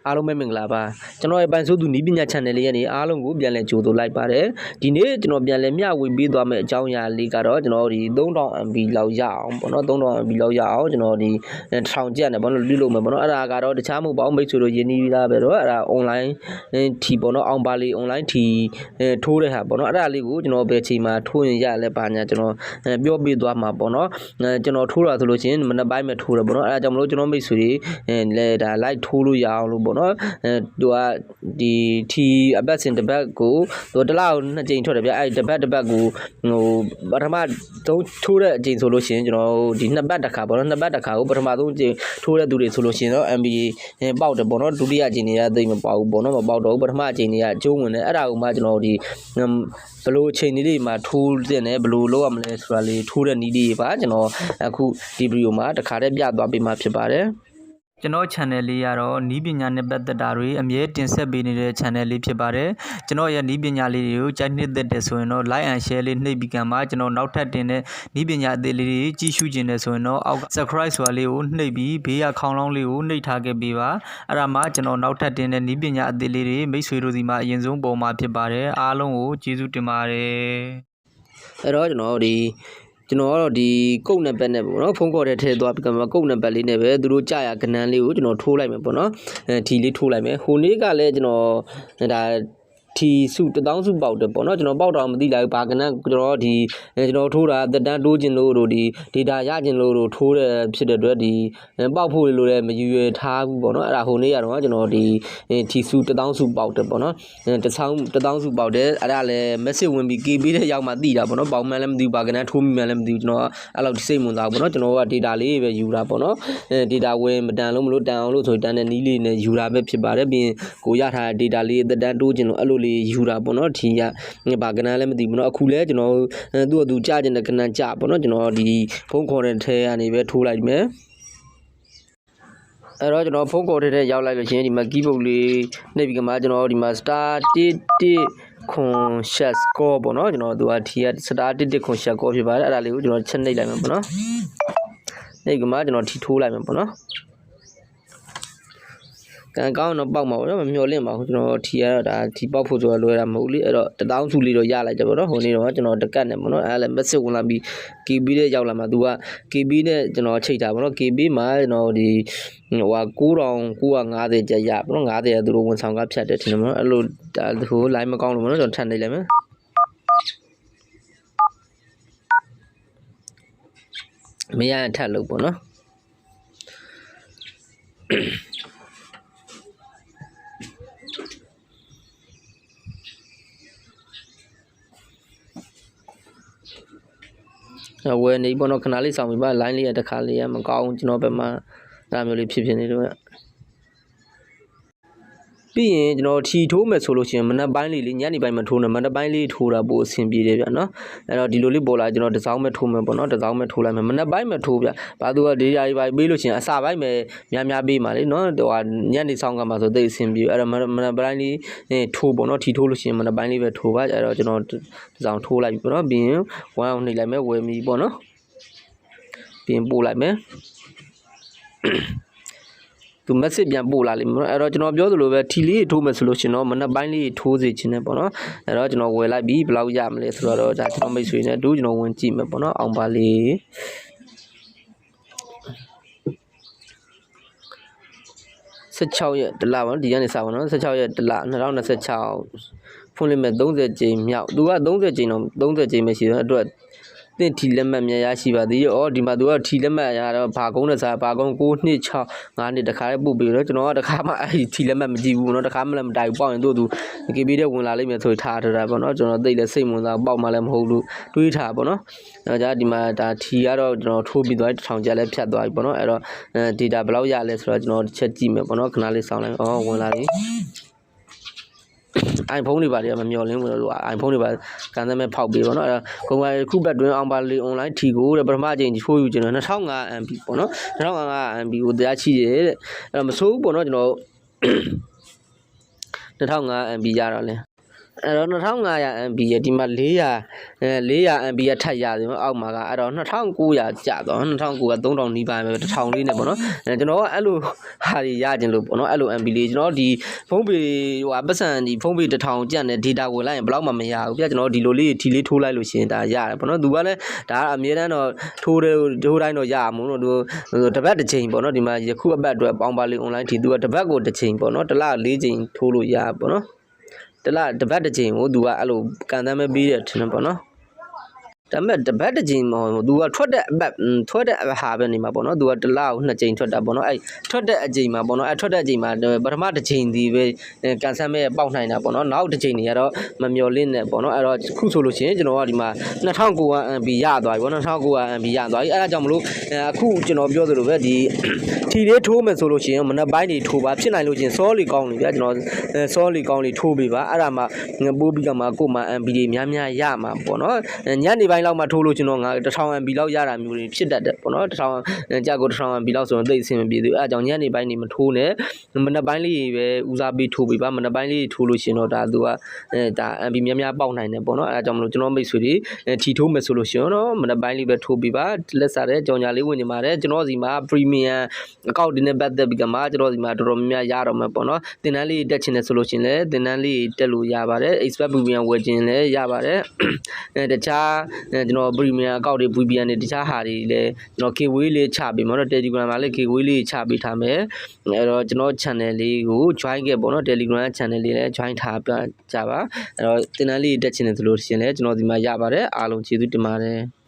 အားလုံးပဲမင်္ဂလာပါကျွန်တော်ရဲ့ပိုင်ဆိုးသူနီးပညာ channel လေးရဲ့နေအားလုံးကိုပြန်လည်ကြိုဆိုလိုက်ပါတယ်ဒီနေ့ကျွန်တော်ပြန်လည်မျှဝေပေးသွားမယ့်အကြောင်းအရာလေးကတော့ကျွန်တော်ဒီ 3000MB လောက်ရအောင်ပေါ့နော် 3000MB လောက်ရအောင်ကျွန်တော်ဒီ1000ကျပ်နဲ့ပေါ့နော်လွှတ်လို့မယ်ပေါ့နော်အဲ့ဒါကတော့တခြားမဟုတ်ပါဘူးမိတ်ဆွေတို့ယဉ်နီးပြီးသားပဲတော့အဲ့ဒါ online ထီပေါ့နော်အောင်ပါလီ online ထီထိုးတဲ့ဟာပေါ့နော်အဲ့ဒါလေးကိုကျွန်တော်ဘယ်ချိန်မှာထိုးရင်ရလဲပါညာကျွန်တော်ပြောပြသွားမှာပေါ့နော်ကျွန်တော်ထိုးတာဆိုလို့ရှိရင်မနေ့ပိုင်းမှာထိုးတယ်ပေါ့နော်အဲ့ဒါကြောင့်မလို့ကျွန်တော်မိတ်ဆွေတွေလဲဒါ like ထိုးလို့ရအောင်လို့ပေါ့နော်သူကဒီထီအပတ်စဉ်တစ်ပတ်ကိုသူတစ်လောက်2ကြိမ်ထွက်တယ်ဗျအဲ့တစ်ပတ်ကိုဟိုပထမဆုံးထိုးတဲ့အကြိမ်ဆိုလို့ရှိရင်ကျွန်တော်ဒီ2ပတ်တစ်ခါပေါ့နော်2ပတ်တစ်ခါကိုပထမဆုံးကြိမ်ထိုးတဲ့သူတွေဆိုလို့ရှိရင်တော့ MB ပေါက်တယ်ပေါ့နော်ဒုတိယအကြိမ်တွေကသိမပေါက်ဘူးပေါ့နော်မပေါက်တော့ဘူးပထမအကြိမ်တွေကကျုံးဝင်တယ်အဲ့ဒါကိုမှကျွန်တော်ဒီဘလို့အချိန်လေးမှာထိုးတဲ့နဲ့ဘလို့လောက်ရမလဲဆိုတာလေးထိုးတဲ့နည်းလေးပါကျွန်တော်အခုဒီဗီဒီယိုမှာတစ်ခါတည်းပြသွားပေးမှာဖြစ်ပါတယ်ကျွန်တော် channel လေးကတော့နီးပညာနဲ့ပတ်သက်တာတွေအမြဲတင်ဆက်ပေးနေတဲ့ channel လေးဖြစ်ပါတယ်ကျွန်တော်ရဲ့နီးပညာလေးတွေကိုကြိုက်နှစ်သက်တယ်ဆိုရင်တော့ like and share လေးနှိပ်ပြီးကံပါကျွန်တော်နောက်ထပ်တင်တဲ့နီးပညာအသေးလေးတွေကြည့်ရှုခြင်းတယ်ဆိုရင်တော့အောက် subscribe ဆိုတာလေးကိုနှိပ်ပြီးဘေးကခေါင်းလောင်းလေးကိုနှိပ်ထားခဲ့ပေးပါအဲ့ဒါမှကျွန်တော်နောက်ထပ်တင်တဲ့နီးပညာအသေးလေးတွေမိတ်ဆွေတို့စီမှာအရင်ဆုံးပေါ်မှာဖြစ်ပါတယ်အားလုံးကိုကျေးဇူးတင်ပါတယ်အဲ့တော့ကျွန်တော်ကတော့ဒီကုတ်နံပါတ်နဲ့ပေါ့နော်ဖုန်းခေါ်တဲ့ထည့်သွားပြီးကမှကုတ်နံပါတ်လေးနဲ့ပဲသူတို့ကြာရကနန်းလေးကိုကျွန်တော်ထိုးလိုက်မယ်ပေါ့နော်ထီလေးထိုးလိုက်မယ်ဟိုနေ့ကလည်းကျွန်တော်ဒါထီစု1000စုပေါက်တယ်ပေါ့နော်ကျွန်တော်ပေါက်တော့မသိလိုက်ဘူးဘာကနန်းကျွန်တော်ဒီကျွန်တော်ထိုးတာတက်တန်းတိုးခြင်းလို့တို့ဒီ data ရခြင်းလို့တို့ထိုးတဲ့ဖြစ်တဲ့အတွက်ဒီပေါက်ဖို့လို့လည်းမရွရွထားဘူးပေါ့နော်အဲ့ဒါဟိုနေ့ကတော့ကျွန်တော်ဒီထီစု1000စုပေါက်တယ်ပေါ့နော်1000စုပေါက်တယ်အဲ့ဒါလည်း message ဝင်ပြီး KB တဲ့ရောက်မှသိတာပေါ့နော်ပေါက်မှန်းလည်းမသိဘူးဘာကနန်းထိုးမိမှန်းလည်းမသိဘူးကျွန်တော်အဲ့လောက်စိတ်ဝင်စားဘူးပေါ့နော်ကျွန်တော်က data လေးပဲယူတာပေါ့နော်data ဝင်မတန်လို့မလို့တန်အောင်လို့ဆိုတန်တဲ့နီးလေးနဲ့ယူတာပဲဖြစ်ပါတယ်ပြီးရင်ကိုရထားတဲ့ data လေးတက်တန်းတိုးခြင်းလို့အဲ့လိုလေးယူတာပေါ့နော်ထီကဘာကနန်းလည်းမသိဘူးเนาะအခုလဲကျွန်တော်သူ့အတူကြာကျင်တဲ့ကနန်းကြာပေါ့နော်ကျွန်တော်ဒီဖုန်းခေါ်တဲ့ထဲကနေပဲထိုးလိုက်မယ်အဲ့တော့ကျွန်တော်ဖုန်းခေါ်တဲ့ထဲရောက်လိုက်လို့ရှင်ဒီမှာ keyboard လေးနှိပ်ပြီးကမှကျွန်တော်ဒီမှာ star 11ခွန် chat score ပေါ့နော်ကျွန်တော်သူကထီက star 11ခွန် chat score ဖြစ်ပါတယ်အဲ့ဒါလေးကိုကျွန်တော်ချက်နှိပ်လိုက်မယ်ပေါ့နော်နှိပ်ကမှကျွန်တော်ထီထိုးလိုက်မယ်ပေါ့နော်ကန်ကောင်းတော့ပေါက်မှာပေါ့နော်မမျော်လင့်ပါဘူးကျွန်တော်ထီရတော့ဒါထီပေါက်ဖို့ဆိုတော့လွယ်တာမဟုတ်လေအဲ့တော့1000စုလေးတော့ရလိုက်တယ်ပေါ့နော်ဟိုနေ့တော့ကျွန်တော်တကတ်နဲ့ပေါ့နော်အဲ့လည်း message ဝင်လာပြီး KB နဲ့ရောက်လာမှာသူက KB နဲ့ကျွန်တော်ချိန်တာပေါ့နော် KB မှာကျွန်တော်ဒီဟို9950ကျရပေါ့နော်90သူတို့ဝန်ဆောင်ကဖြတ်တယ်ထင်တယ်ပေါ့နော်အဲ့လိုဟို line မကောင်းလို့ပေါ့နော်ကျွန်တော်ထပ်နေလိုက်မယ်မရရင်ထပ်လို့ပေါ့နော်ဝယ်နေပေါ့နော်ခဏလေးဆောင်ပြီးပါ line လေးရတစ်ခါလေးရမကောင်းကျွန်တော်ဘက်မှာဒါမျိုးလေးဖြစ်နေတော့ပြီးရင်ကျွန်တော်ထီထိုးမယ်ဆိုလို့ရှိရင်မနက်ပိုင်းလေးညနေပိုင်းမှာထိုးနေမနက်ပိုင်းလေးထိုးတာပိုအဆင်ပြေတယ်ဗျနော်အဲ့တော့ဒီလိုလေးပေါ်လာကျွန်တော်တစ်စောင်းမဲ့ထိုးမယ်ပေါ့နော်တစ်စောင်းမဲ့ထိုးလိုက်မယ်မနက်ပိုင်းမှာထိုးဗျဘာသူကဒေတာတွေပေးလို့ရှိရင်အစာပိုင်းပဲများပေးမှာလေနော်ဟိုညနေဆောင်ကမှာဆိုသိအဆင်ပြေအဲ့တော့မနက်ပိုင်းလေးထိုးပေါ့နော်ထီထိုးလို့ရှိရင်မနက်ပိုင်းလေးပဲထိုးပါအဲ့တော့ကျွန်တော်တစ်စောင်းထိုးလိုက်ပြီပေါ့နော်ပြီးရင်ဝမ်းအောင်နှိပ်လိုက်မယ်ဝယ်မီပေါ့နော်ပြီးရင်ပို့လိုက်မယ်သူ message ပြန်ပို့လာလိမ့်မယ်အဲ့တော့ကျွန်တော်ပြောသလိုပဲထီလေးထိုးမယ်ဆိုလို့ရှင်တော့မနက်ပိုင်းလေးထိုးစေချင်တယ်ပေါ့နော်အဲ့တော့ကျွန်တော်ဝယ်လိုက်ပြီးဘယ်လောက်ရမလဲဆိုတော့ဒါကျွန်တော်မိတ်ဆွေနဲ့တို့ကျွန်တော်ဝင်ကြည့်မယ်ပေါ့နော်အောင်ပါလေး16ရက်တလပါဒီကနေစပါနော်16ရက်တလ2026ဖွင့်လိမ့်မယ်30ကြိမ်မြောက်သူက30ကြိမ်တော့30ကြိမ်ပဲရှိတယ်အတွက်တင်ထီလက်မှတ်များရရှိပါသေးရောဒီမှာသူကထီလက်မှတ်ရတော့ဘာကုန်းနဲ့စားဘာကုန်း9 2 6 5နှစ်တခါလေးပို့ပြီးတော့ကျွန်တော်ကတခါမှအဲ့ဒီထီလက်မှတ်မကြည့်ဘူးเนาะတခါမှလည်းမတိုင်ဘူးပေါက်ရင်သူ KB တဲ့ဝင်လာလိမ့်မယ်ဆိုထားတာပေါ့เนาะကျွန်တော်သိလည်းစိတ်ဝင်စားပေါက်မှလည်းမဟုတ်လို့တွေးထားပေါ့เนาะအဲဒါဒီမှာဒါထီကတော့ကျွန်တော်ထိုးပြီးသွား1000ကျပ်လည်းဖြတ်သွားပြီပေါ့เนาะအဲ့တော့ data ဘယ်လောက်ရလဲဆိုတော့ကျွန်တော်ချက်ကြည့်မယ်ပေါ့เนาะခဏလေးစောင်းလိုက်ဝင်လာပြီiPhone တွေပါတွေကမမျော်လင့်ဘူးလို့ iPhone တွေပါကန်သမဲ့ဖောက်ပြီးပေါ့နော်အဲ့တော့ကုန်ပါခုဘက်တွင်းအောင်ပါလီ online ထီကိုတဲ့ပထမအချိန်ထိုးယူကျွန်တော်2500 MB ပေါ့နော်2500 MB ကိုတရားချိတယ်တဲ့အဲ့တော့မဆိုးဘူးပေါ့နော်ကျွန်တော်2500 MB ရတော့လဲ အဲ့တော့2500 MB ရဲ့ဒီမှာ400 MB ရထပ်ရတယ်နော်အောက်မှာကအဲ့တော့2900ကျတော့2900က3000နီးပါးပဲ1000လေးနဲ့ပေါ့နော်ကျွန်တော်ကအဲ့လိုဟာတွေရခြင်းလို့ပေါ့နော်အဲ့လို MB လေးကျွန်တော်ဒီဖုန်းပေပတ်စံဒီဖုန်းပေ1000ကျန်တဲ့ data ဝင်လိုက်ရင်ဘယ်တော့မှမရဘူးပြကျွန်တော်ဒီလိုလေးထီလေးထိုးလိုက်လို့ရှိရင်ဒါရတယ်ပေါ့နော်သူကလည်းဒါအမြဲတမ်းတော့ထိုးတိုင်းတော့ရမှာမို့လို့သူတပတ်တစ်ချိန်ပေါ့နော်ဒီမှာယခုအပတ်အတွက်ပေါင်းပါလေး online ထီသူကတပတ်ကိုတစ်ချိန်ပေါ့နော်တစ်လ4ချိန်ထိုးလို့ရပေါ့နော်တပတ်တစ်ချိန်ကိုသူကအဲ့လိုကန်တမ်းမပေးတဲ့ထင်တယ်ပေါ့နော်ဒါပေမဲ့တပတ်တစ်ချိန်မဟုတ်သူကထွက်တဲ့အဟာပဲနေမှာပေါ့နော်သူကတစ်လကို2ချိန်ထွက်တာပေါ့နော်အဲ့ထွက်တဲ့အချိန်မှာပေါ့နော်အဲ့ထွက်တဲ့အချိန်မှာပထမတစ်ချိန်ဒီပဲကန်ဆယ်မဲ့ပေါက်နိုင်တာပေါ့နော်နောက်တစ်ချိန်တွေကတော့မမျော်လင့်နဲ့ပေါ့နော်အဲ့တော့ခုဆိုလို့ရှိရင်ကျွန်တော်ကဒီမှာ2900 MB ရသွားပြီပေါ့နော်2900 MB ရသွားပြီအဲ့ဒါကြောင့်မလို့အခုကျွန်တော်ပြောသလိုပဲဒီထီလေးထိုးမယ်ဆိုလို့ရှိရင်မနက်ပိုင်းတွေထိုးပါဖြစ်နိုင်လို့ချင်းစောလီကောင်းနေဗျာကျွန်တော်စောလီကောင်းလေးထိုးပေးပါအဲ့ဒါမှပိုးပြီးတော့မှကို့မှာ MB တွေများများရမှာပေါ့နော်ညနေပိုင်းလောက်မှထိုးလို့ကျွန်တော်ငါ1000 MB လောက်ရတာမျိုးတွေဖြစ်တတ်တယ်ပေါ့နော်1000ကြာကို1000 MB လောက်ဆိုရင်သိအဆင်မပြေသေးဘူးအဲ့ဒါကြောင့်ညနေပိုင်းနေမထိုးနဲ့မနက်ပိုင်းလေးပဲဦးစားပေးထိုးပေးပါမနက်ပိုင်းလေးထိုးလို့ရှင်တော့ဒါသူကဒါ MB များများပေါက်နိုင်တယ်ပေါ့နော်အဲ့ဒါကြောင့်မလို့ကျွန်တော်မိတ်ဆွေတွေထီထိုးမယ်ဆိုလို့ရှင်တော့မနက်ပိုင်းလေးပဲထိုးပေးပါလက်စားတဲ့ကြောင်ညာလေးဝင်နေပါတယ်ကျွန်တော်စီမှာ premium အကောင့်ဒီနဲ့ပတ်သက်ပြီးကမှကျွန်တော်စီမှာတော်တော်များများရတော့မှာပေါ့နော်တင်တန်းလေးတက်ချင်တယ်ဆိုလို့ရှင်လည်းတင်တန်းလေးတက်လို့ရပါတယ် expert premium ဝယ်ခြင်းလည်းရပါတယ်တခြားကျွန်တော် premium အကောင့်တွေ VPN တွေတခြားဟာတွေလည်းကျွန်တော် Kway လေးချပေးမှာတော့ Telegram မှာလည်း Kway လေးချပေးထားမယ်အဲ့တော့ကျွန်တော် channel လေးကို join ခဲ့ပေါ့နော် Telegram channel လေးလည်း join ထားပြကြပါအဲ့တော့တင်တန်းလေးတက်ချင်တယ်ဆိုလို့ရှင်လည်းကျွန်တော်ဒီမှာရပါတယ်အားလုံးကျေးဇူးတင်ပါတယ်